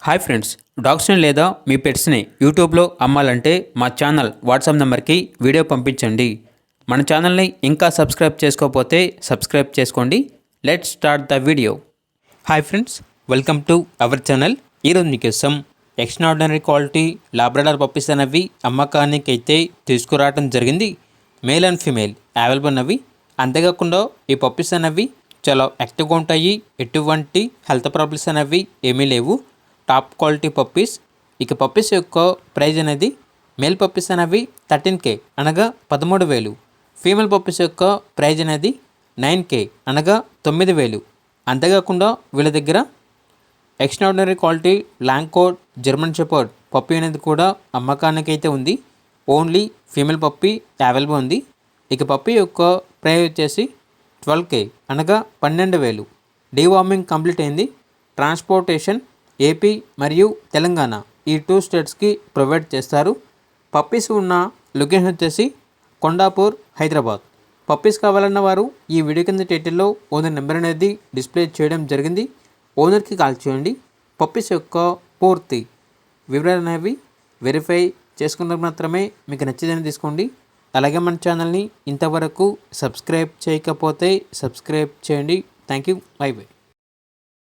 Hi friends, డాగ్స్ని లేదా మీ పెట్స్ని యూట్యూబ్లో అమ్మాలంటే మా ఛానల్ వాట్సాప్ నెంబర్కి వీడియో పంపించండి. మన ఛానల్ని ఇంకా సబ్స్క్రైబ్ చేసుకోకపోతే సబ్స్క్రైబ్ చేసుకోండి. Let's start the video. Hi friends, welcome to our channel. ఈరోజు మీకోసం ఎక్స్ట్రాడినరీ క్వాలిటీ లాబ్రడార్ పప్పీస్ అనేవి అమ్మకానికి అయితే తీసుకురావడం జరిగింది. మేల్ అండ్ ఫీమేల్ అవైలబుల్ ఉన్నవి. అంతేకాకుండా ఈ పప్పీస్ అనేవి చాలా యాక్టివ్గా ఉంటాయి. ఎటువంటి హెల్త్ ప్రాబ్లమ్స్ అనేవి ఏమీ లేవు. Top quality puppies. ఇక పప్పీస్ యొక్క ప్రైజ్ అనేది మేల్ పప్పీస్ అనేవి 13K అనగా 13,000. ఫీమేల్ పప్పీస్ యొక్క ప్రైజ్ అనేది 9K అనగా 9,000. అంతేకాకుండా వీళ్ళ దగ్గర extraordinary quality long coat German shepherd puppy అనేది కూడా అమ్మకానికి అయితే ఉంది. ఓన్లీ ఫీమేల్ పప్పీ అవైలబుల్ ఉంది. ఇక పప్పీ యొక్క ప్రైజ్ వచ్చేసి 12K అనగా 12,000. డీవార్మింగ్ కంప్లీట్ అయింది. ట్రాన్స్పోర్టేషన్ ఏపీ మరియు తెలంగాణ ఈ 2 స్టేట్స్కి ప్రొవైడ్ చేస్తారు. పప్పీస్ ఉన్న లొకేషన్ వచ్చేసి కొండాపూర్, హైదరాబాద్. పప్పీస్ కావాలన్న వారు ఈ వీడియో కింద టైటిల్లో ఓనర్ నెంబర్ అనేది డిస్ప్లే చేయడం జరిగింది. ఓనర్కి కాల్ చేయండి. పప్పీస్ యొక్క పూర్తి వివరాలు అనేవి వెరిఫై చేసుకున్నప్పుడు మాత్రమే మీకు నచ్చేదని తీసుకోండి. అలాగే మన ఛానల్ని ఇంతవరకు సబ్స్క్రైబ్ చేయకపోతే సబ్స్క్రైబ్ చేయండి. Thank you. By by.